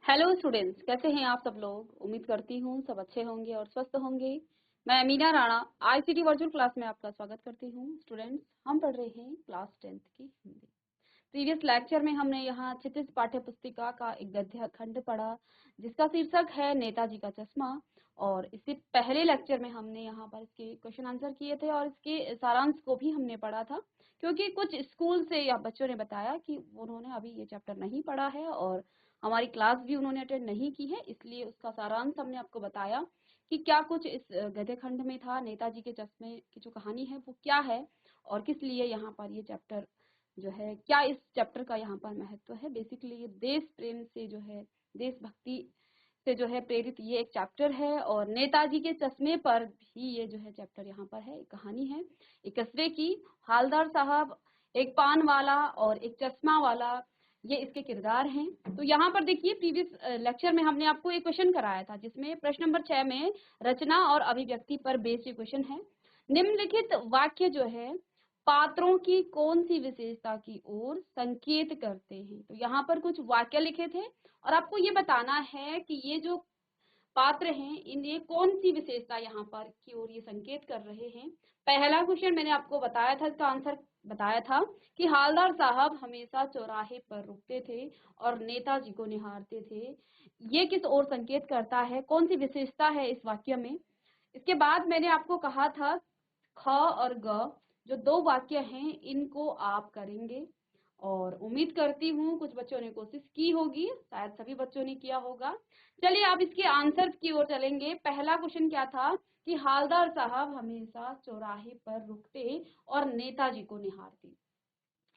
Hello students, कैसे हैं आप सब लोग। उम्मीद करती हूँ सब अच्छे होंगे और स्वस्थ होंगे। मैं Meena Rana ICT virtual class में आपका स्वागत करती हूँ। स्टूडेंट्स, हम पढ़ रहे हैं क्लास 10th की हिंदी। प्रीवियस लेक्चर में हमने यहाँ क्षितिज पाठ्य पुस्तिका का एक गद्य खंड पढ़ा जिसका शीर्षक है नेताजी का चश्मा। और इससे पहले लेक्चर में हमने यहाँ पर इसके क्वेश्चन आंसर किए थे और इसके सारांश को भी हमने पढ़ा था, क्योंकि कुछ स्कूल से या बच्चों ने बताया कि उन्होंने अभी ये चैप्टर नहीं पढ़ा है और हमारी क्लास भी उन्होंने अटेंड नहीं की है, इसलिए उसका सारांश हमने आपको बताया कि क्या कुछ इस गद्य खंड में था। नेताजी के चश्मे की जो कहानी है वो क्या है और किस लिए यहाँ पर ये चैप्टर जो है, क्या इस चैप्टर का यहाँ पर महत्व है। बेसिकली ये देश प्रेम से जो है, देशभक्ति से जो है प्रेरित ये एक चैप्टर है और नेताजी के चश्मे पर भी ये जो है चैप्टर यहाँ पर है। एक कहानी है एक कस्बे की। हालदार साहब, एक पान वाला और एक चश्मा वाला, ये इसके किरदार हैं। तो यहाँ पर देखिए, प्रीवियस लेक्चर में हमने आपको एक क्वेश्चन कराया था जिसमें प्रश्न नंबर 6 में रचना और अभिव्यक्ति पर बेस्ड क्वेश्चन है। निम्नलिखित वाक्य जो है पात्रों की कौन सी विशेषता की ओर संकेत करते हैं। तो यहाँ पर कुछ वाक्य लिखे थे और आपको ये बताना है कि ये जो पात्र हैं इन्हें कौन सी विशेषता यहाँ पर की ओर ये संकेत कर रहे हैं। पहला क्वेश्चन मैंने आपको बताया था, इसका आंसर बताया था कि हालदार साहब हमेशा चौराहे पर रुकते थे और नेताजी को निहारते थे। ये किस ओर संकेत करता है, कौन सी विशेषता है इस वाक्य में। इसके बाद मैंने आपको कहा था ख और ग जो दो वाक्य हैं इनको आप करेंगे और उम्मीद करती हूँ कुछ बच्चों ने कोशिश की होगी, शायद सभी बच्चों ने किया होगा। चलिए आप इसके आंसर की ओर चलेंगे। पहला क्वेश्चन क्या था कि हालदार साहब हमेशा चौराहे पर रुकते और नेताजी को निहारते।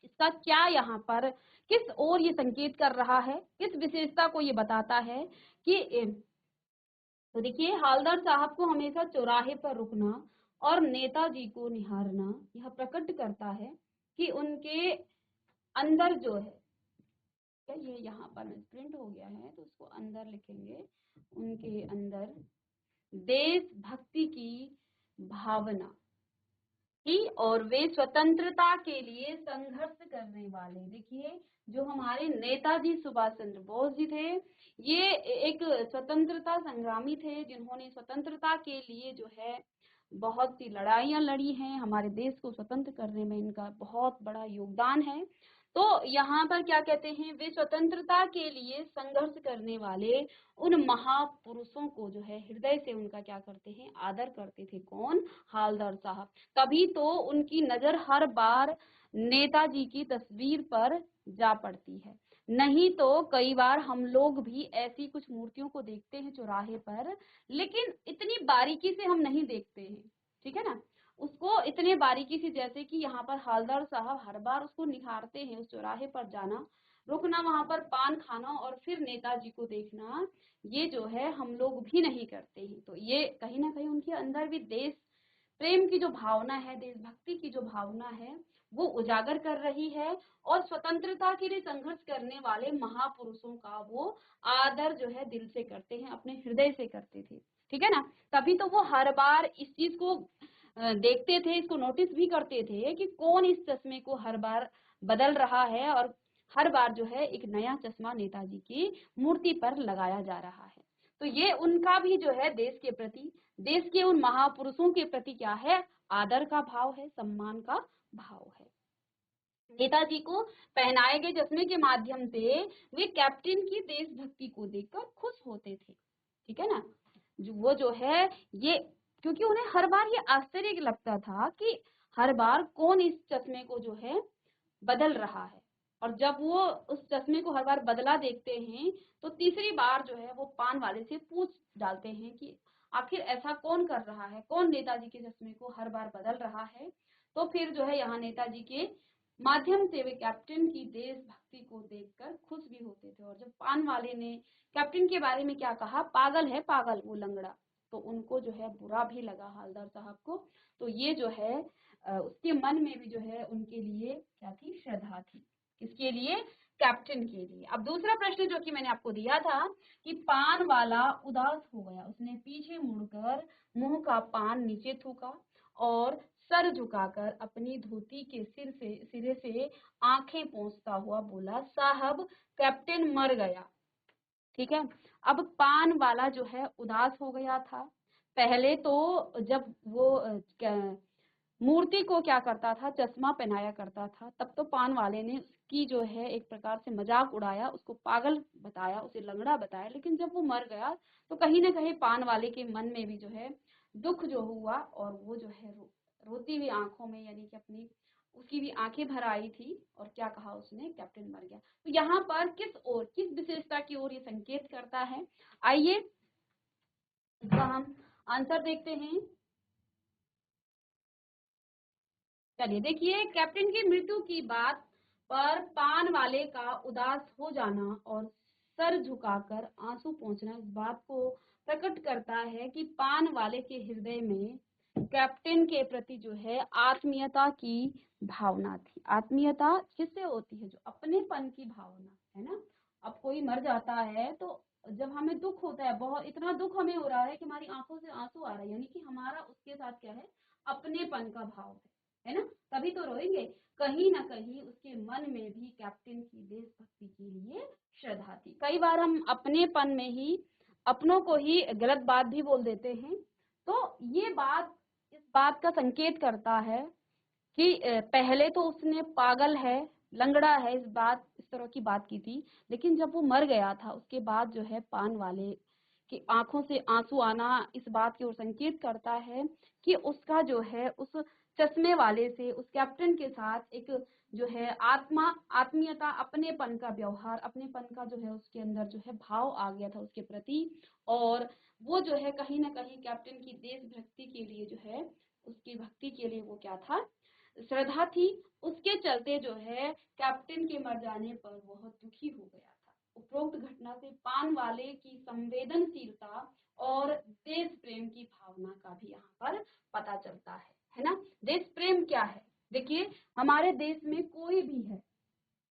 इसका क्या यहाँ पर किस ओर ये संकेत कर रहा है, किस विशेषता को ये बताता है कि तो देखिए, हालदार साहब को हमेशा चौराहे पर रुकना और नेताजी को निहारना यह प्रकट करता है कि उनके अंदर जो है, क्या ये यहाँ पर प्रिंट हो गया है तो उसको अंदर लिखेंगे, उनके अंदर देशभक्ति की भावना थी और वे स्वतंत्रता के लिए संघर्ष करने वाले। देखिए, जो हमारे नेताजी सुभाष चंद्र बोस जी थे, ये एक स्वतंत्रता संग्रामी थे जिन्होंने स्वतंत्रता के लिए जो है बहुत सी लड़ाइयां लड़ी हैं। हमारे देश को स्वतंत्र करने में इनका बहुत बड़ा योगदान है। तो यहाँ पर क्या कहते हैं, वे स्वतंत्रता के लिए संघर्ष करने वाले उन महापुरुषों को जो है हृदय से उनका क्या करते हैं, आदर करते थे। कौन? हालदार साहब। तभी तो उनकी नजर हर बार नेताजी की तस्वीर पर जा पड़ती है। नहीं तो कई बार हम लोग भी ऐसी कुछ मूर्तियों को देखते हैं चौराहे पर, लेकिन इतनी बारीकी से हम नहीं देखते हैं, ठीक है ना, उसको इतने बारीकी से, जैसे कि यहाँ पर हालदार साहब हर बार उसको निहारते हैं। उस चौराहे पर जाना, रुकना, वहां पर पान खाना और फिर नेताजी को देखना, ये जो है हम लोग भी नहीं करते हैं। तो ये कहीं ना कहीं उनके अंदर भी देश प्रेम की जो भावना है, देशभक्ति की जो भावना है, वो उजागर कर रही है और स्वतंत्रता के लिए संघर्ष करने वाले महापुरुषों का वो आदर जो है दिल से करते हैं, अपने हृदय से करते थे, ठीक है ना। तभी तो वो हर बार इस चीज को देखते थे, इसको नोटिस भी करते थे कि कौन इस चश्मे को हर बार बदल रहा है और हर बार जो है एक नया चश्मा नेताजी की मूर्ति पर लगाया जा रहा है। तो ये उनका भी जो है देश के प्रति, देश के उन महापुरुषों के प्रति क्या है, आदर का भाव है, सम्मान का भाव है। नेताजी को पहनाए गए चश्मे के माध्यम से वे कैप्टन की देशभक्ति को देखकर खुश होते थे, ठीक है ना। वो जो है ये, क्योंकि उन्हें हर बार ये आश्चर्य लगता था कि हर बार कौन इस चश्मे को जो है बदल रहा है। और जब वो उस चश्मे को हर बार बदला देखते हैं तो तीसरी बार जो है वो पान वाले से पूछ डालते हैं कि आखिर ऐसा कौन कर रहा है, कौन नेताजी के चश्मे को हर बार बदल रहा है। तो फिर जो है यहाँ नेताजी के माध्यम से वे कैप्टन की देशभक्ति को देखकर खुश भी होते थे। और जब पान वाले ने कैप्टन के बारे में क्या कहा, पागल है पागल वो लंगड़ा, तो उनको जो है बुरा भी लगा हालदार साहब को। तो ये जो है उसके मन में भी जो है उनके लिए क्या थी, श्रद्धा थी। किसके लिए? कैप्टन के लिए। अब दूसरा प्रश्न जो कि मैंने आपको दिया था कि पान वाला उदास हो गया, उसने पीछे मुड़कर मुंह का पान नीचे थूका और सर झुकाकर अपनी धोती के सिरे से आंखें पोंछता हुआ बोला, साहब कैप्टन मर गया। ठीक है। अब पान वाला जो है उदास हो गया था। पहले तो जब वो मूर्ति को क्या करता था, चश्मा पहनाया करता था, तब तो पान वाले ने उसकी जो है एक प्रकार से मजाक उड़ाया, उसको पागल बताया, उसे लंगड़ा बताया। लेकिन जब वो मर गया तो कहीं ना कहीं पान वाले के मन में भी जो है दुख जो हुआ, और वो जो है रोती हुई आंखों में, यानी कि अपनी उसकी भी आंखें भर आई थी, और क्या कहा उसने, कैप्टन मर गया। तो यहाँ पर किस विशेषता की ओर ये संकेत करता है, आइए इसका हम आंसर देखते हैं। चलिए देखिए, कैप्टन की मृत्यु की बात पर पान वाले का उदास हो जाना और सर झुकाकर आंसू पोंछना इस बात को प्रकट करता है कि पान वाले के हृदय में कैप्टन के प्रति जो है आत्मीयता की भावना थी। आत्मीयता किससे होती है, जो अपनेपन की भावना है ना। अब कोई मर जाता है तो जब हमें दुख होता है, बहुत इतना दुख हमें हो रहा है कि हमारी आंखों से आंसू आ रहे हैं, यानी कि हमारा उसके साथ क्या है, अपनेपन का भाव है ना, तभी तो रोएंगे। कहीं ना कहीं उसके मन में भी कैप्टन की देशभक्ति के लिए श्रद्धा थी। कई बार हम अपनेपन में ही अपनों को ही गलत बात भी बोल देते हैं। तो ये बात इस बात का संकेत करता है कि पहले तो उसने पागल है, लंगड़ा है, इस तरह की बात की थी। लेकिन जब वो मर गया था उसके बाद जो है पान वाले की आंखों से आंसू आना इस बात की ओर संकेत करता है कि उसका जो है उस चश्मे वाले से, उस कैप्टन के साथ एक जो है आत्मीयता, अपनेपन का व्यवहार, अपनेपन का जो है उसके अंदर जो है भाव आ गया था उसके प्रति। और वो जो है कहीं ना कहीं कैप्टन की देशभक्ति के लिए जो है, उसकी भक्ति के लिए वो क्या था, श्रद्धा थी। उसके चलते जो है कैप्टन के मर जाने पर बहुत दुखी हो गया था। उपरोक्त घटना से पान वाले की संवेदनशीलता और देश प्रेम की भावना का भी यहाँ पर पता चलता है ना। देश प्रेम क्या है, देखिए हमारे देश में कोई भी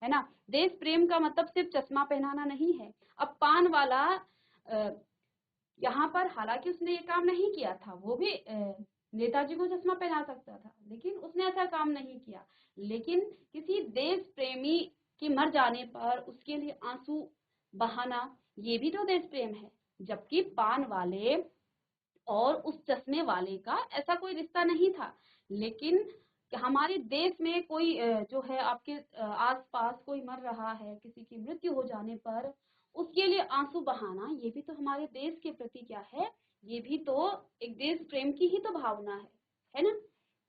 है ना, देश प्रेम का मतलब सिर्फ चश्मा पहनाना नहीं है। अब पान वाला यहाँ पर हालांकि उसने ये काम नहीं किया था, वो भी नेताजी को चश्मा पहना सकता था, लेकिन उसने ऐसा काम नहीं किया। लेकिन किसी देश प्रेमी के मर जाने पर उसके लिए आंसू बहाना, ये भी तो देश प्रेम है। जबकि पान वाले और उस चश्मे वाले का ऐसा कोई रिश्ता नहीं था। लेकिन हमारे देश में कोई जो है आपके आसपास कोई मर रहा है, किसी की मृत्यु हो जाने पर उसके लिए आंसू बहाना, ये भी तो हमारे देश के प्रति क्या है, ये भी तो एक देश प्रेम की ही तो भावना है ना।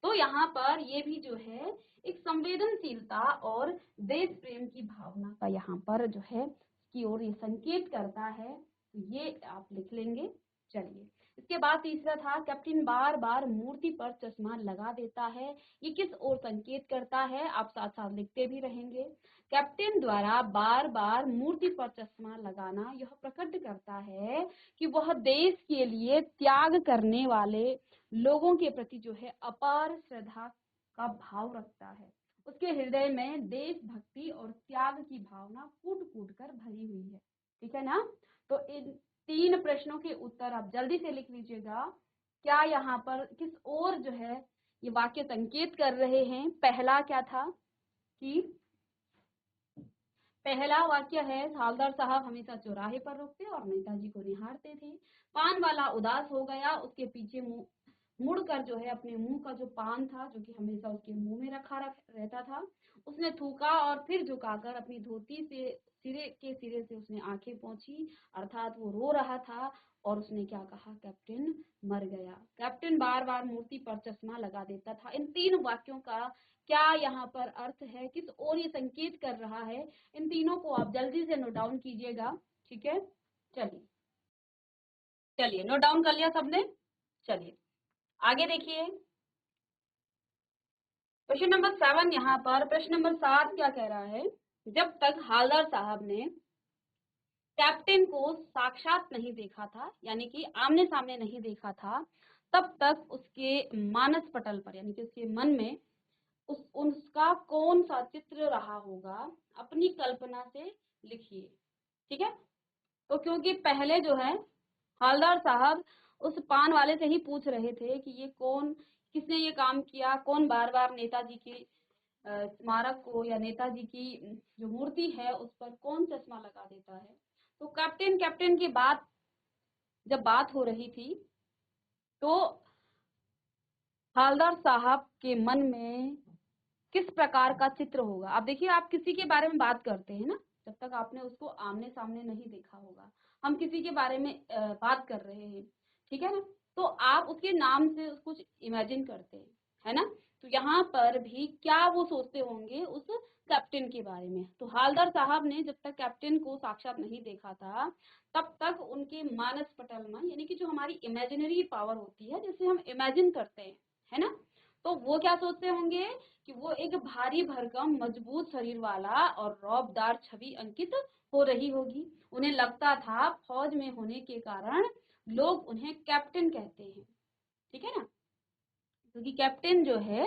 तो यहाँ पर ये भी जो है एक संवेदनशीलता और देश प्रेम की भावना का यहाँ पर जो है की ओर ये संकेत करता है। ये आप लिख लेंगे। चलिए इसके बाद तीसरा था, कैप्टन बार बार मूर्ति पर चश्मा लगा देता है। ये किस ओर संकेत करता है, आप साथ साथ लिखते भी रहेंगे। कैप्टन द्वारा बार बार मूर्ति पर चश्मा लगाना यह प्रकट करता है कि वह देश के लिए त्याग करने वाले लोगों के प्रति जो है अपार श्रद्धा का भाव रखता है। उसके हृदय में देशभक्ति और त्याग की भावना कूट कूट कर भरी हुई है। ठीक है ना। तो इन 3 प्रश्नों के उत्तर आप जल्दी से लिख लीजिएगा। क्या यहाँ पर किस ओर जो है ये वाक्य संकेत कर रहे हैं। पहला क्या था कि पहला वाक्य है, हवलदार साहब हमेशा चौराहे पर रुकते और नेताजी को निहारते थे। पान वाला उदास हो गया, उसके पीछे मुड़कर जो है अपने मुंह का जो पान था, जो कि हमेशा उसके मुंह में रखा रहता था, उसने थूका और फिर झुकाकर अपनी धोती से सिरे से उसने आंखें पोंछी, अर्थात वो रो रहा था। और उसने क्या कहा, कैप्टन मर गया। कैप्टन बार बार मूर्ति पर चश्मा लगा देता था। इन 3 वाक्यों का क्या यहाँ पर अर्थ है, किस ओर ये संकेत कर रहा है, इन तीनों को आप जल्दी से नोट डाउन कीजिएगा। ठीक है, चलिए चलिए नोट डाउन कर लिया सबने। चलिए आगे देखिए, क्वेश्चन नंबर 7। यहाँ पर प्रश्न नंबर 7 क्या कह रहा है, जब तक हवलदार साहब ने कैप्टन को साक्षात नहीं देखा था, यानी कि आमने सामने नहीं देखा था, तब तक उसके मानस पटल पर, यानी कि उसके मन में उसका कौन सा चित्र रहा होगा, अपनी कल्पना से लिखिए। ठीक है। तो क्योंकि पहले जो है हवलदार साहब उस पान वाले से ही पूछ रहे थे कि ये कौन, किसने ये काम किया, कौन बार बार नेताजी की स्मारक को या नेताजी की जो मूर्ति है उस पर कौन चश्मा लगा देता है। तो कैप्टन कैप्टन की बात जब बात हो रही थी तो हवलदार साहब के मन में किस प्रकार का चित्र होगा। अब देखिए, आप किसी के बारे में बात करते हैं ना, जब तक आपने उसको आमने सामने नहीं देखा होगा, हम किसी के बारे में बात कर रहे हैं, ठीक है ना, तो आप उसके नाम से कुछ इमेजिन करते हैं, है ना। तो यहाँ पर भी क्या वो सोचते होंगे उस कैप्टन के बारे में। तो हवलदार साहब ने जब तक कैप्टन को साक्षात नहीं देखा था, तब तक उनके मानस पटल में, यानी कि जो हमारी इमेजिनरी पावर होती है, जिसे हम इमेजिन करते हैं, है ना, तो वो क्या सोचते होंगे कि वो एक भारी भरकम मजबूत शरीर वाला और रौबदार छवि अंकित हो रही होगी। उन्हें लगता था फौज में होने के कारण लोग उन्हें कैप्टन कहते हैं, ठीक है ना, क्योंकि कैप्टन जो है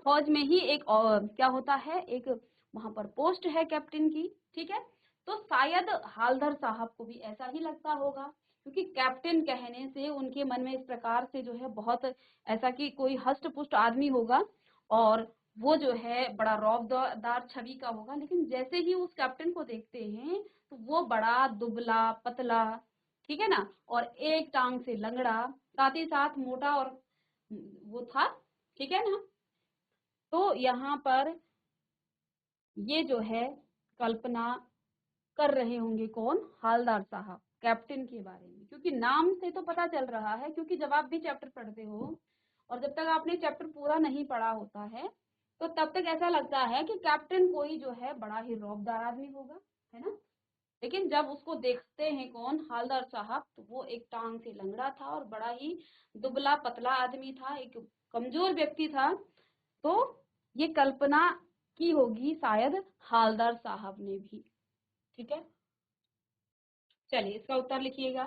फौज में ही एक क्या होता है, एक वहां पर पोस्ट है कैप्टन की, ठीक है। तो शायद हवलदार साहब को भी ऐसा ही लगता होगा, क्योंकि कैप्टन कहने से उनके मन में इस प्रकार से जो है बहुत ऐसा कि कोई हष्ट पुष्ट आदमी होगा और वो जो है बड़ा रौबदार छवि का होगा। लेकिन जैसे ही उस कैप्टन को देखते हैं तो वो बड़ा दुबला पतला, ठीक है ना, और एक टांग से लंगड़ा, साथ ही साथ मोटा और वो था, ठीक है ना। तो यहाँ पर ये जो है कल्पना कर रहे होंगे कौन, हवलदार साहब, कैप्टन के बारे में, क्योंकि नाम से तो पता चल रहा है, क्योंकि जब आप भी चैप्टर पढ़ते हो और जब तक आपने चैप्टर पूरा नहीं पढ़ा होता है तो तब तक ऐसा लगता है कि कैप्टन कोई जो है बड़ा ही रौबदार आदमी होगा, है ना। लेकिन जब उसको देखते हैं कौन, हवलदार साहब, तो वो एक टांग से लंगड़ा था और बड़ा ही दुबला पतला आदमी था, एक कमजोर व्यक्ति था। तो ये कल्पना की होगी शायद हवलदार साहब ने भी, ठीक है। चलिए इसका उत्तर लिखिएगा।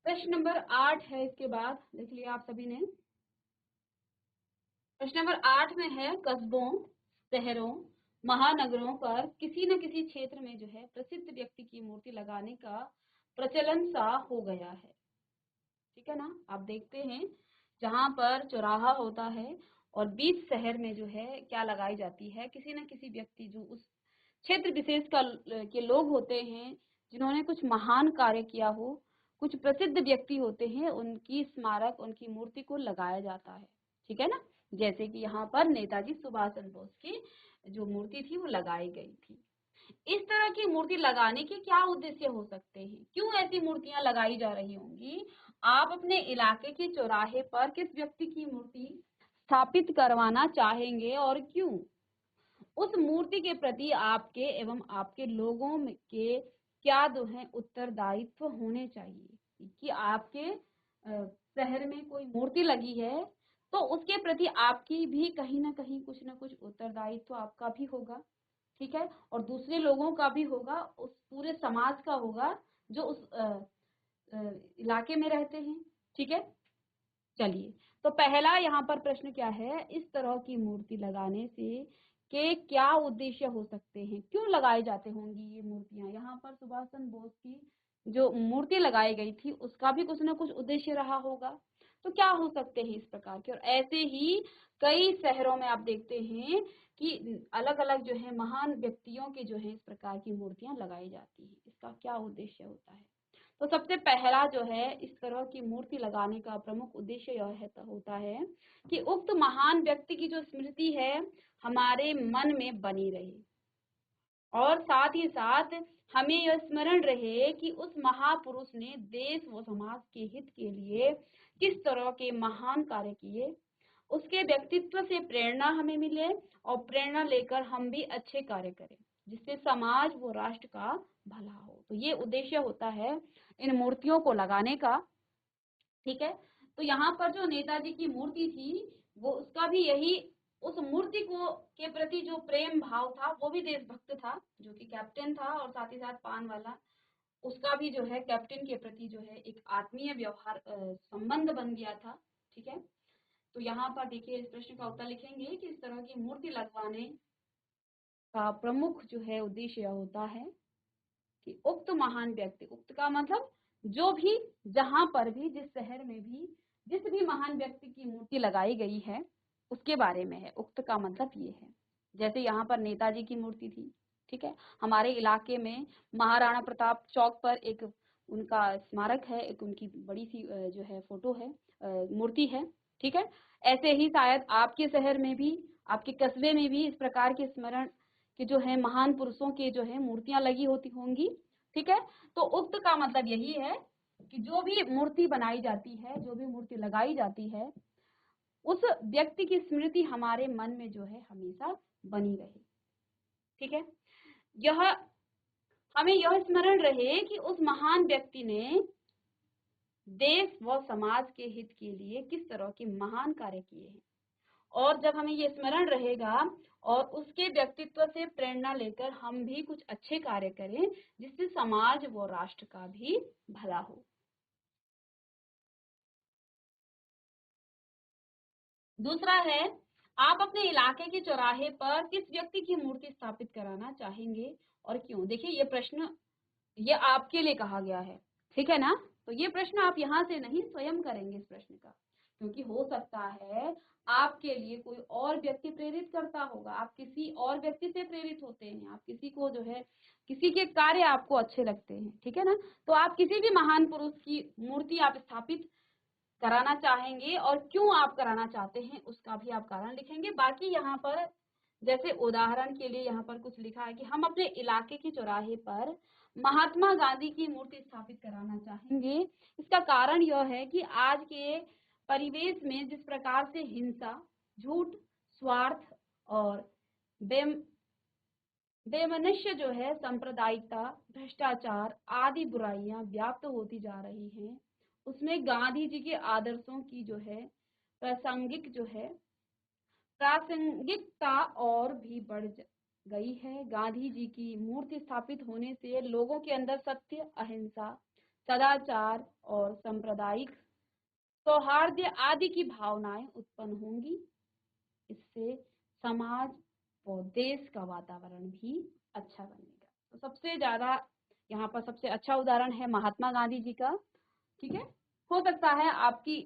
प्रश्न नंबर 8 है, इसके बाद लिख लिया आप सभी ने। प्रश्न नंबर 8 में है, कस्बों, शहरों, महानगरों पर किसी न किसी क्षेत्र में जो है प्रसिद्ध व्यक्ति की मूर्ति लगाने का प्रचलन सा हो गया है, ठीक है ना। आप देखते हैं जहां पर चौराहा होता है और बीच शहर में जो है क्या लगाई जाती है, किसी न किसी व्यक्ति जो उस क्षेत्र विशेष का के लोग होते हैं, जिन्होंने कुछ महान कार्य किया हो, कुछ प्रसिद्ध व्यक्ति होते हैं, उनकी स्मारक, उनकी मूर्ति को लगाया जाता है, ठीक है ना। जैसे कि यहाँ पर नेताजी सुभाष चंद्र बोस की जो मूर्ति थी वो लगाई गई थी। इस तरह की मूर्ति लगाने के क्या उद्देश्य हो सकते हैं, क्यों ऐसी मूर्तियां लगाई जा रही होंगी। आप अपने इलाके के चौराहे पर किस व्यक्ति की मूर्ति स्थापित करवाना चाहेंगे और क्यों। उस मूर्ति के प्रति आपके एवं आपके लोगों के क्या जो है उत्तरदायित्व होने चाहिए, कि आपके शहर में कोई मूर्ति लगी है तो उसके प्रति आपकी भी कहीं ना कहीं कुछ ना कुछ उत्तरदायित्व आपका भी होगा, ठीक है, और दूसरे लोगों का भी होगा, उस पूरे समाज का होगा जो उस इलाके में रहते हैं, ठीक है। चलिए, तो पहला यहाँ पर प्रश्न क्या है, इस तरह की मूर्ति लगाने से के क्या उद्देश्य हो सकते हैं, क्यों लगाए जाते होंगी ये मूर्तियां। यहाँ पर सुभाष चंद्र बोस की जो मूर्ति लगाई गई थी उसका भी कुछ ना कुछ उद्देश्य रहा होगा। तो क्या हो सकते हैं इस प्रकार के, और ऐसे ही कई शहरों में आप देखते हैं कि अलग अलग जो है महान व्यक्तियों के जो है इस प्रकार की मूर्तियां लगाई जाती है। इसका क्या उद्देश्य होता है। तो सबसे पहला जो है इस तरह की मूर्ति लगाने का प्रमुख उद्देश्य यह होता है कि उक्त महान व्यक्ति की जो स्मृति है हमारे मन में बनी रहे, और साथ ही साथ हमें यह स्मरण रहे कि उस महापुरुष ने देश व समाज के हित के लिए किस तरह के महान कार्य किए। उसके व्यक्तित्व से प्रेरणा हमें मिले और प्रेरणा लेकर हम भी अच्छे कार्य करें, जिससे समाज व राष्ट्र का भला हो। तो ये उद्देश्य होता है इन मूर्तियों को लगाने का, ठीक है। तो यहाँ पर जो नेताजी की मूर्ति थी वो उसका भी यही, उस मूर्ति को के प्रति जो प्रेम भाव था वो भी देशभक्त था, जो कि कैप्टन था, और साथ ही साथ पान वाला, उसका भी जो है कैप्टन के प्रति जो है एक आत्मीय व्यवहार संबंध बन गया था, ठीक है। तो यहाँ पर देखिए इस प्रश्न का उत्तर लिखेंगे कि इस तरह की मूर्ति लगवाने का प्रमुख जो है उद्देश्य होता है कि उक्त महान व्यक्ति, उक्त का मतलब जो भी, जहां पर भी, जिस शहर में भी जिस भी महान व्यक्ति की मूर्ति लगाई गई है उसके बारे में है। उक्त का मतलब ये है, जैसे यहाँ पर नेताजी की मूर्ति थी, ठीक है। हमारे इलाके में महाराणा प्रताप चौक पर एक उनका स्मारक है, एक उनकी बड़ी सी जो है फोटो है, मूर्ति है, ठीक है। ऐसे ही शायद आपके शहर में भी, आपके कस्बे में भी इस प्रकार के स्मरण के जो है महान पुरुषों के जो है मूर्तियां लगी होती होंगी, ठीक है। तो उक्त का मतलब यही है कि जो भी मूर्ति बनाई जाती है, जो भी मूर्ति लगाई जाती है, उस व्यक्ति की स्मृति हमारे मन में जो है हमेशा बनी रहे, ठीक है। यह हमें यह स्मरण रहे कि उस महान व्यक्ति ने देश व समाज के हित के लिए किस तरह के महान कार्य किए हैं। और जब हमें ये स्मरण रहेगा और उसके व्यक्तित्व से प्रेरणा लेकर हम भी कुछ अच्छे कार्य करें जिससे समाज व राष्ट्र का भी भला हो। दूसरा है, आप अपने इलाके के चौराहे पर किस व्यक्ति की मूर्ति स्थापित कराना चाहेंगे और क्यों। देखिए ये प्रश्न ये आपके लिए कहा गया है, ठीक है ना। तो ये प्रश्न आप यहाँ से नहीं स्वयं करेंगे इस प्रश्न का, क्योंकि हो सकता है आपके लिए कोई और व्यक्ति प्रेरित करता होगा, आप किसी और व्यक्ति से प्रेरित होते हैं, आप किसी को जो है किसी के कार्य आपको अच्छे लगते हैं, ठीक है ना। तो आप किसी भी महान पुरुष की मूर्ति आप स्थापित कराना चाहेंगे और क्यों आप कराना चाहते हैं उसका भी आप कारण लिखेंगे। बाकी यहाँ पर जैसे उदाहरण के लिए यहाँ पर कुछ लिखा है कि हम अपने इलाके के चौराहे पर महात्मा गांधी की मूर्ति स्थापित कराना चाहेंगे। इसका कारण यह है कि आज के परिवेश में जिस प्रकार से हिंसा, झूठ, स्वार्थ और बेमनुष्य जो है सांप्रदायिकता, भ्रष्टाचार आदि बुराइयां व्याप्त होती जा रही हैं, उसमें गांधी जी के आदर्शों की जो है प्रासंगिकता और भी बढ़ गई है। गांधी जी की मूर्ति स्थापित होने से लोगों के अंदर सत्य, अहिंसा, सदाचार और सांप्रदायिक सौहार्द आदि की भावनाएं उत्पन्न होंगी। इससे समाज और देश का वातावरण भी अच्छा बनेगा। तो सबसे ज्यादा यहाँ पर सबसे अच्छा उदाहरण है महात्मा गांधी जी का, ठीक है। हो सकता है आपकी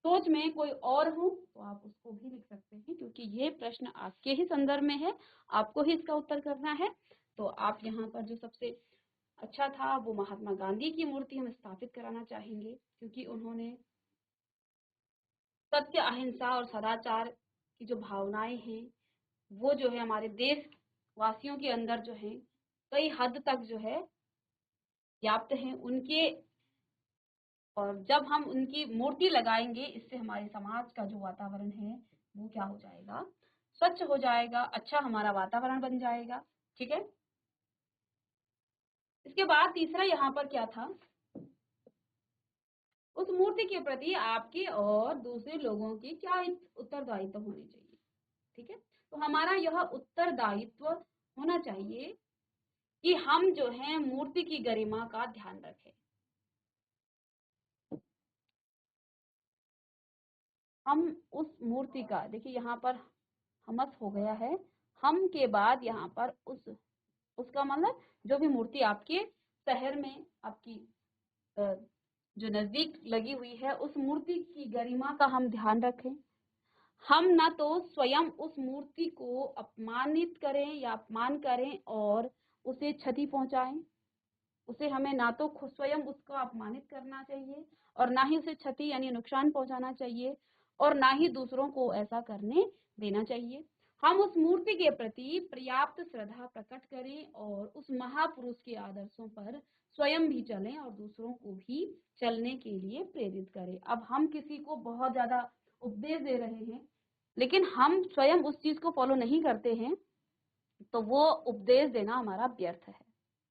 सोच में कोई और हो तो आप उसको भी लिख सकते हैं, क्योंकि ये प्रश्न आपके ही संदर्भ में है, आपको ही इसका उत्तर करना है। तो आप यहाँ पर जो सबसे अच्छा था वो महात्मा गांधी की मूर्ति हम स्थापित कराना चाहेंगे, क्योंकि उन्होंने सत्य, अहिंसा और सदाचार की जो भावनाएं हैं वो जो है हमारे देश वासियों के अंदर जो है कई हद तक जो है व्याप्त हैं उनके। और जब हम उनकी मूर्ति लगाएंगे इससे हमारे समाज का जो वातावरण है वो क्या हो जाएगा, स्वच्छ हो जाएगा, अच्छा हमारा वातावरण बन जाएगा, ठीक है। इसके बाद तीसरा यहाँ पर क्या था, उस मूर्ति के प्रति आपके और दूसरे लोगों की क्या उत्तरदायित्व होने चाहिए, ठीक है। तो हमारा यह उत्तरदायित्व होना चाहिए कि हम जो है मूर्ति की गरिमा का ध्यान रखें। हम उस मूर्ति का, देखिए यहाँ पर हमस हो गया है, हम के बाद यहाँ पर उसका मतलब जो भी मूर्ति आपके शहर में आपकी जो नजदीक लगी हुई है उस मूर्ति की गरिमा का हम ध्यान रखें। हम ना तो स्वयं उस मूर्ति को अपमानित करें या अपमान करें और उसे क्षति पहुंचाएं। उसे हमें ना तो स्वयं उसको अपमानित करना चाहिए और ना ही उसे क्षति यानी नुकसान पहुंचाना चाहिए और ना ही दूसरों को ऐसा करने देना चाहिए। हम उस मूर्ति के प्रति पर्याप्त श्रद्धा प्रकट करें और उस महापुरुष के आदर्शों पर स्वयं भी चलें और दूसरों को भी चलने के लिए प्रेरित करें। अब हम किसी को बहुत ज्यादा उपदेश दे रहे हैं लेकिन हम स्वयं उस चीज को फॉलो नहीं करते हैं तो वो उपदेश देना हमारा व्यर्थ है,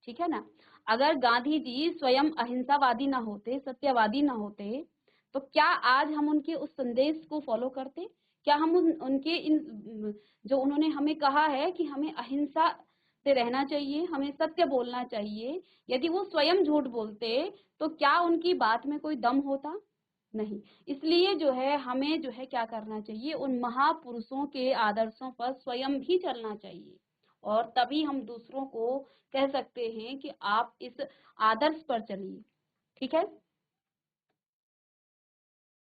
ठीक है ना। अगर गांधी जी स्वयं अहिंसावादी ना होते, सत्यवादी ना होते, तो क्या आज हम उनके उस संदेश को फॉलो करते। क्या हम उनके इन जो उन्होंने हमें कहा है कि हमें अहिंसा से रहना चाहिए, हमें सत्य बोलना चाहिए, यदि वो स्वयं झूठ बोलते तो क्या उनकी बात में कोई दम होता, नहीं। इसलिए जो है हमें जो है क्या करना चाहिए, उन महापुरुषों के आदर्शों पर स्वयं भी चलना चाहिए और तभी हम दूसरों को कह सकते हैं कि आप इस आदर्श पर चलिए, ठीक है।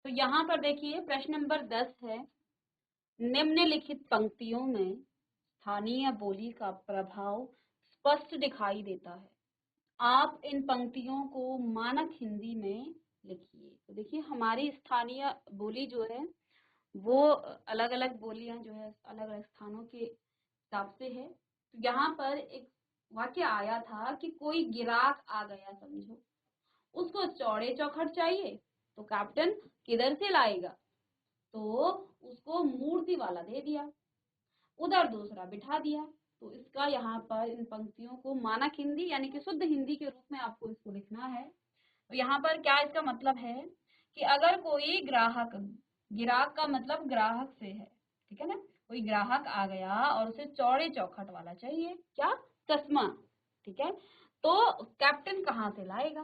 तो यहाँ पर देखिए प्रश्न नंबर 10 है, निम्नलिखित पंक्तियों में स्थानीय बोली का प्रभाव स्पष्ट दिखाई देता है। आप इन पंक्तियों को मानक हिंदी में लिखिए। तो देखिए हमारी स्थानीय बोली जो है वो अलग अलग बोलियां जो है अलग अलग स्थानों के हिसाब से है। तो यहाँ पर एक वाक्य आया था कि कोई गिराक आ गया समझो, उसको चौड़े चौखट चाहिए, तो कैप्टन किधर से लाएगा, तो उसको मूर्ति वाला दे दिया, उधर दूसरा बिठा दिया। तो इसका यहाँ पर इन पंक्तियों को मानक हिंदी यानी कि शुद्ध हिंदी के रूप में आपको इसको लिखना है। तो यहाँ पर क्या इसका मतलब है कि अगर कोई ग्राहक, गिराक का मतलब ग्राहक से है, ठीक है ना, कोई ग्राहक आ गया और उसे चौड़े चौखट वाला चाहिए, क्या, चश्मा, ठीक है, तो कैप्टन कहाँ से लाएगा,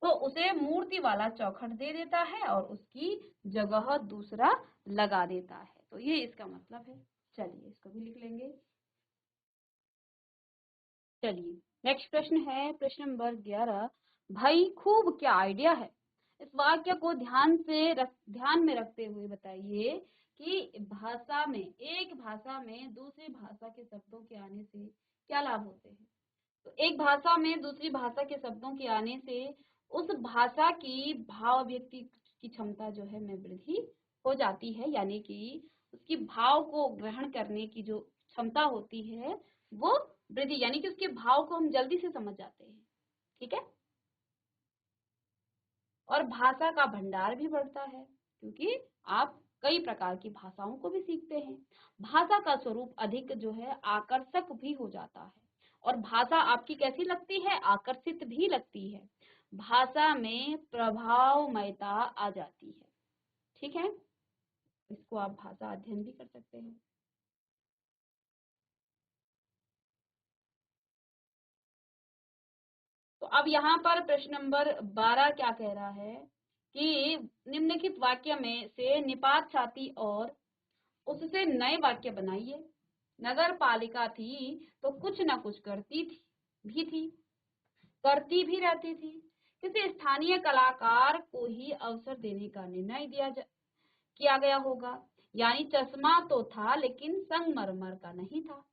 तो उसे मूर्ति वाला चौखट दे देता है और उसकी जगह दूसरा लगा देता है। तो ये इसका मतलब है। चलिए इसको भी लिख लेंगे। चलिए नेक्स्ट प्रश्न है प्रश्न नंबर 11। भाई खूब क्या आइडिया है। इस वाक्य को ध्यान में रखते हुए बताइए कि भाषा में, एक भाषा में दूसरी भाषा के शब्दों के आने से क्या लाभ होते हैं। तो एक भाषा में दूसरी भाषा के शब्दों के आने से उस भाषा की भाव अभिव्यक्ति की क्षमता जो है में वृद्धि हो जाती है, यानी कि उसकी भाव को ग्रहण करने की जो क्षमता होती है वो वृद्धि, यानी कि उसके भाव को हम जल्दी से समझ जाते हैं, ठीक है। और भाषा का भंडार भी बढ़ता है क्योंकि आप कई प्रकार की भाषाओं को भी सीखते हैं। भाषा का स्वरूप अधिक जो है आकर्षक भी हो जाता है और भाषा आपकी कैसी लगती है, आकर्षित भी लगती है। भाषा में प्रभावमयता आ जाती है, ठीक है। इसको आप भाषा अध्ययन भी कर सकते हैं। तो अब यहाँ पर प्रश्न नंबर 12 क्या कह रहा है कि निम्नलिखित वाक्य में से निपात छाती और उससे नए वाक्य बनाइए। नगर पालिका थी तो कुछ न कुछ करती थी भी थी, करती भी रहती थी। किसी स्थानीय कलाकार को ही अवसर देने का निर्णय किया गया होगा, यानी चश्मा तो था लेकिन संगमरमर का नहीं था।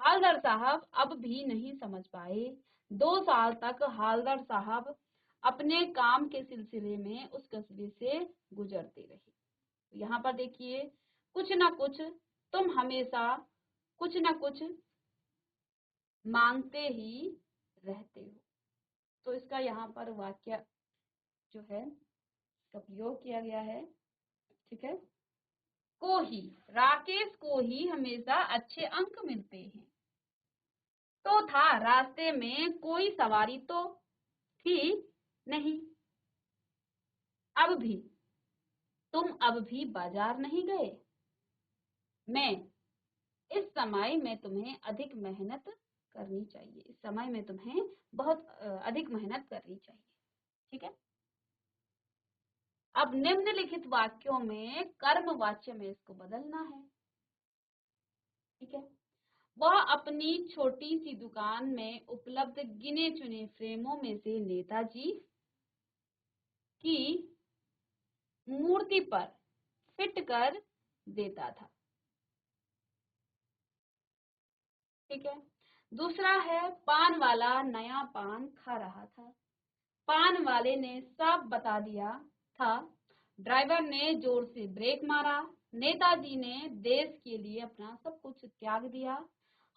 हालदार साहब अब भी नहीं समझ पाए। 2 साल तक हालदार साहब अपने काम के सिलसिले में उस कस्बे से गुजरते रहे। यहाँ पर देखिए कुछ ना कुछ, तुम हमेशा कुछ ना कुछ मांगते ही रहते हो। तो इसका यहाँ पर वाक्य जो है इसका प्रयोग किया गया है, ठीक है। को ही, राकेश को ही हमेशा अच्छे अंक मिलते हैं। तो था रास्ते में कोई सवारी तो थी नहीं। अब भी, तुम अब भी बाजार नहीं गए। मैं इस समय में तुम्हें अधिक मेहनत करनी चाहिए, इस समय में तुम्हें बहुत अधिक मेहनत करनी चाहिए, ठीक है। अब निम्नलिखित वाक्यों में कर्म वाच्य में इसको बदलना है, ठीक है। वह अपनी छोटी सी दुकान में उपलब्ध गिने चुने फ्रेमों में से नेताजी की मूर्ति पर फिट कर देता था, ठीक है। दूसरा है पान वाला नया पान खा रहा था। पान वाले ने साफ बता दिया था। ड्राइवर ने जोर से ब्रेक मारा। नेताजी ने देश के लिए अपना सब कुछ त्याग दिया।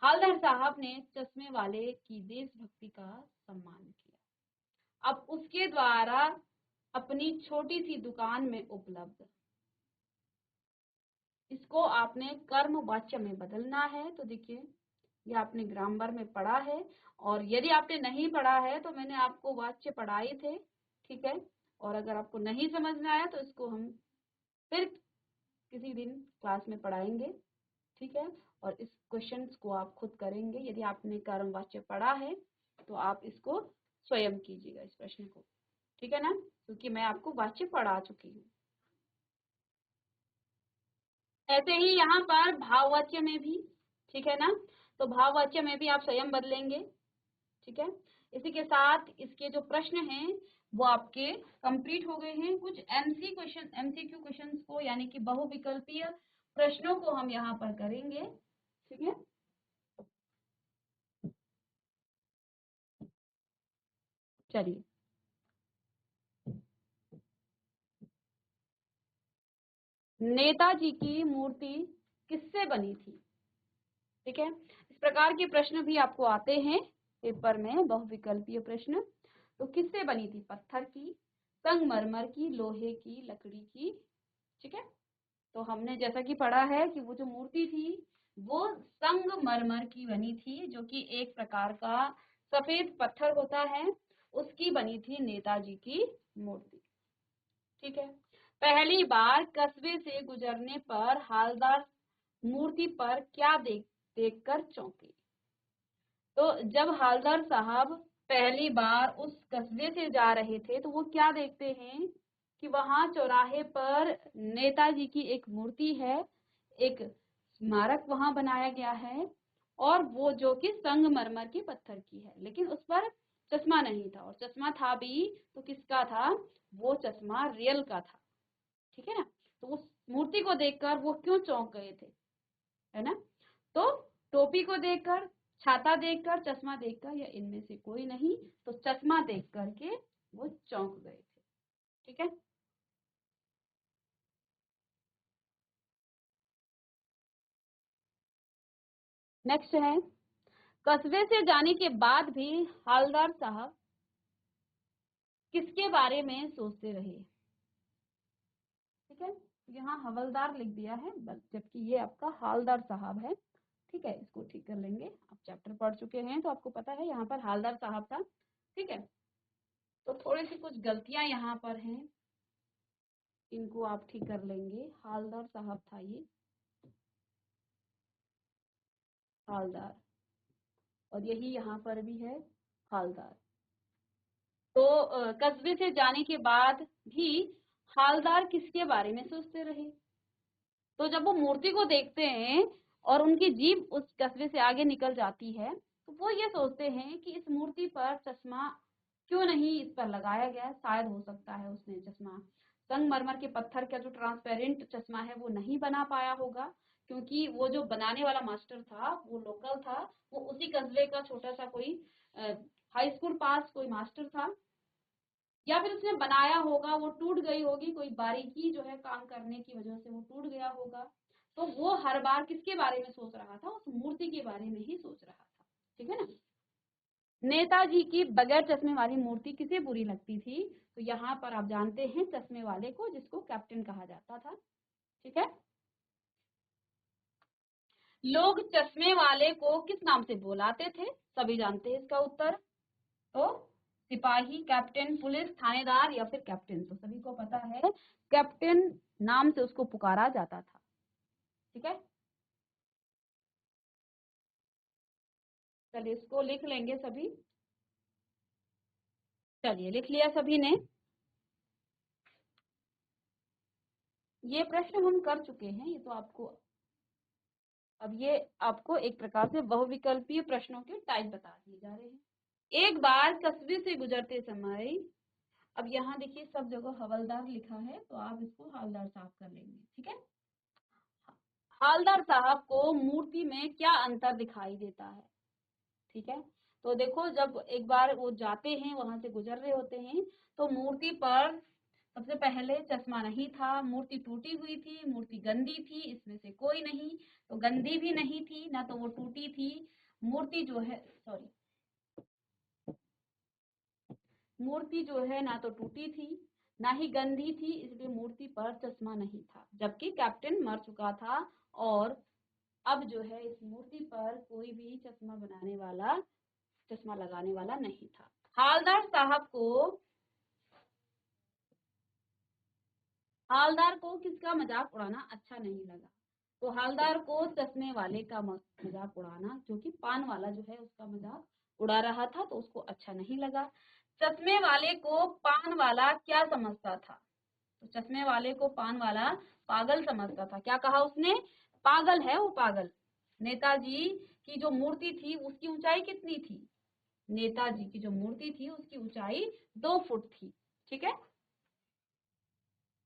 हालदार साहब ने चश्मे वाले की देशभक्ति का सम्मान किया। अब उसके द्वारा अपनी छोटी सी दुकान में उपलब्ध, इसको आपने कर्म वाच्य में बदलना है। तो देखिए ये आपने ग्रामर में पढ़ा है, और यदि आपने नहीं पढ़ा है तो मैंने आपको वाच्य पढ़ाए थे, ठीक है। और अगर आपको नहीं समझ में आया तो इसको हम फिर किसी दिन क्लास में पढ़ाएंगे, ठीक है। और इस क्वेश्चन को आप खुद करेंगे। यदि आपने कर्म वाच्य पढ़ा है तो आप इसको स्वयं कीजिएगा इस प्रश्न को, ठीक है ना, क्योंकि मैं आपको वाच्य पढ़ा चुकी हूँ। ऐसे ही यहाँ पर भाववाच्य में भी, ठीक है ना, तो भाववाच्य में भी आप स्वयं बदलेंगे, ठीक है। इसी के साथ इसके जो प्रश्न हैं वो आपके कंप्लीट हो गए हैं। कुछ एमसीक्यू क्वेश्चंस को यानी कि बहुविकल्पीय प्रश्नों को हम यहाँ पर करेंगे, ठीक है। चलिए, नेताजी की मूर्ति किससे बनी थी? ठीक है, इस प्रकार के प्रश्न भी आपको आते हैं पेपर में, बहुविकल्पीय प्रश्न। तो किससे बनी थी? पत्थर की, संगमरमर की, लोहे की, लकड़ी की। ठीक है, तो हमने जैसा कि पढ़ा है कि वो जो मूर्ति थी वो संगमरमर की बनी थी, जो कि एक प्रकार का सफेद पत्थर होता है, उसकी बनी थी नेताजी की मूर्ति। ठीक है, पहली बार कस्बे से गुजरने पर हालदार मूर्ति पर क्या देखकर चौंके? तो जब हालदार साहब पहली बार उस कस्बे से जा रहे थे तो वो क्या देखते हैं कि वहां चौराहे पर नेताजी की एक मूर्ति है, एक स्मारक वहां बनाया गया है, और वो जो कि संगमरमर के पत्थर की है, लेकिन उस पर चश्मा नहीं था, और चश्मा था भी तो किसका था? वो चश्मा रियल का था। ठीक है ना, तो उस मूर्ति को देखकर वो क्यों चौंक गए थे, है ना? तो टोपी को देखकर, छाता देखकर, चश्मा देखकर, या इनमें से कोई नहीं, तो चश्मा देख करके वो चौंक गए थे। ठीक है, नेक्स्ट है, कस्बे से जाने के बाद भी हालदार साहब किसके बारे में सोचते रहे? ठीक है, यहाँ हवलदार लिख दिया है जबकि ये आपका हालदार साहब है। ठीक है, इसको ठीक कर लेंगे, आप चैप्टर पढ़ चुके हैं तो आपको पता है यहाँ पर हालदार साहब था। ठीक है, तो थोड़ी सी कुछ गलतियां यहाँ पर हैं, इनको आप ठीक कर लेंगे। हालदार साहब था ये, हालदार, और यही यहाँ पर भी है हालदार। तो कस्बे से जाने के बाद भी हालदार किसके बारे में सोचते रहे? तो जब वो मूर्ति को देखते हैं और उनकी जीभ उस कस्बे से आगे निकल जाती है, तो वो ये सोचते हैं कि इस मूर्ति पर चश्मा क्यों नहीं इस पर लगाया गया? शायद हो सकता है उसने चश्मा संगमरमर के पत्थर का जो ट्रांसपेरेंट चश्मा है वो नहीं बना पाया होगा, क्योंकि वो जो बनाने वाला मास्टर था वो लोकल था, वो उसी कस्बे का छोटा सा कोई हाई स्कूल पास कोई मास्टर था, या फिर उसने बनाया होगा, वो टूट गई होगी, कोई बारीकी जो है काम करने की वजह से वो टूट गया होगा। तो वो हर बार किसके बारे में सोच रहा था? उस मूर्ति के बारे में ही सोच रहा था। ठीक है ना, नेताजी की बगैर चश्मे वाली मूर्ति किसे बुरी लगती थी? तो यहाँ पर आप जानते हैं चश्मे वाले को, जिसको कैप्टन कहा जाता था। ठीक है, लोग चश्मे वाले को किस नाम से बुलाते थे? सभी जानते हैं इसका उत्तर। तो सिपाही, कैप्टन, पुलिस, थानेदार, या फिर कैप्टन। तो सभी को पता है कैप्टन नाम से उसको पुकारा जाता था। ठीक है, चलिए इसको लिख लेंगे सभी। चलिए लिख लिया सभी ने। ये प्रश्न हम कर चुके हैं, ये तो आपको, अब ये आपको एक प्रकार से बहुविकल्पीय प्रश्नों के टाइप बता दिए जा रहे हैं। एक बार कस्बे से गुजरते समय, अब यहाँ देखिए सब जगह हवलदार लिखा है तो आप इसको हालदार साहब कर लेंगे। ठीक है, हालदार साहब को मूर्ति में क्या अंतर दिखाई देता है? ठीक है, तो देखो जब एक बार वो जाते हैं, वहां से गुजर रहे होते हैं, तो मूर्ति पर सबसे पहले चश्मा नहीं था, मूर्ति टूटी हुई थी, मूर्ति गंदी थी, इसमें से कोई नहीं। तो गंदी भी नहीं थी ना, तो वो टूटी थी। मूर्ति जो है, सॉरी, मूर्ति जो है ना तो टूटी थी ना ही गंदी थी, इसलिए मूर्ति पर चश्मा नहीं था, जबकि कैप्टन मर चुका था, और अब जो है इस मूर्ति पर कोई भी चश्मा बनाने वाला, चश्मा लगाने वाला नहीं था। हालदार साहब को, हालदार को किसका मजाक उड़ाना अच्छा नहीं लगा? तो हालदार को चश्मे वाले का मजाक उड़ाना, जो कि पान वाला जो है उसका मजाक उड़ा रहा था, तो उसको अच्छा नहीं लगा। चश्मे वाले को पान वाला क्या समझता था? तो चश्मे वाले को पान वाला पागल समझता था। क्या कहा उसने? पागल है वो, पागल। नेताजी की जो मूर्ति थी उसकी ऊंचाई कितनी थी? नेताजी की जो मूर्ति थी उसकी ऊंचाई 2 फुट थी। ठीक है,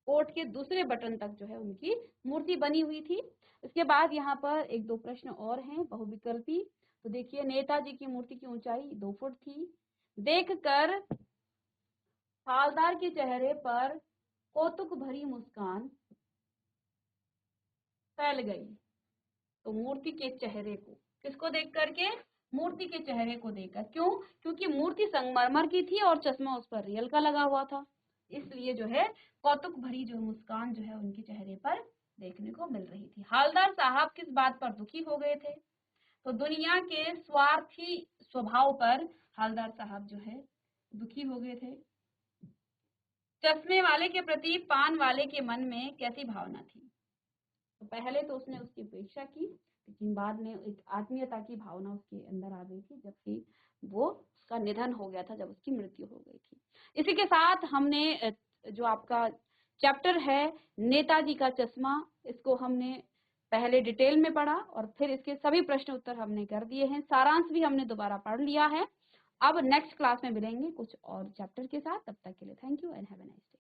कोट के दूसरे बटन तक जो है उनकी मूर्ति बनी हुई थी। इसके बाद यहाँ पर एक दो प्रश्न और हैं बहुविकल्पी। तो देखिए, नेताजी की मूर्ति की ऊंचाई 2 फुट थी। देखकर हवलदार के चेहरे पर कौतुक भरी मुस्कान फैल गई। तो मूर्ति के चेहरे को, किसको देख करके? मूर्ति के चेहरे को देखकर। क्यों? क्योंकि मूर्ति संगमरमर की थी और चश्मा उस पर रियल का लगा हुआ था, इसलिए जो है कौतुक भरी जो मुस्कान जो है उनके चेहरे पर देखने को मिल रही थी। हवलदार साहब किस बात पर दुखी हो गए थे? तो दुनिया के स्वार्थी स्वभाव पर हवलदार साहब जो है दुखी हो गए थे। चश्मे वाले के प्रति पान वाले के मन में कैसी भावना थी? तो पहले तो उसने उसकी उपेक्षा की, लेकिन बाद में एक आत्मीयता की भावना उसके अंदर आ गई थी, जबकि वो उसका निधन हो गया था, जब उसकी मृत्यु हो गई थी। इसी के साथ हमने जो आपका चैप्टर है नेताजी का चश्मा, इसको हमने पहले डिटेल में पढ़ा और फिर इसके सभी प्रश्न उत्तर हमने कर दिए हैं। सारांश भी हमने दोबारा पढ़ लिया है। अब नेक्स्ट क्लास में मिलेंगे कुछ और चैप्टर के साथ। तब तक के लिए thank you and have a nice day.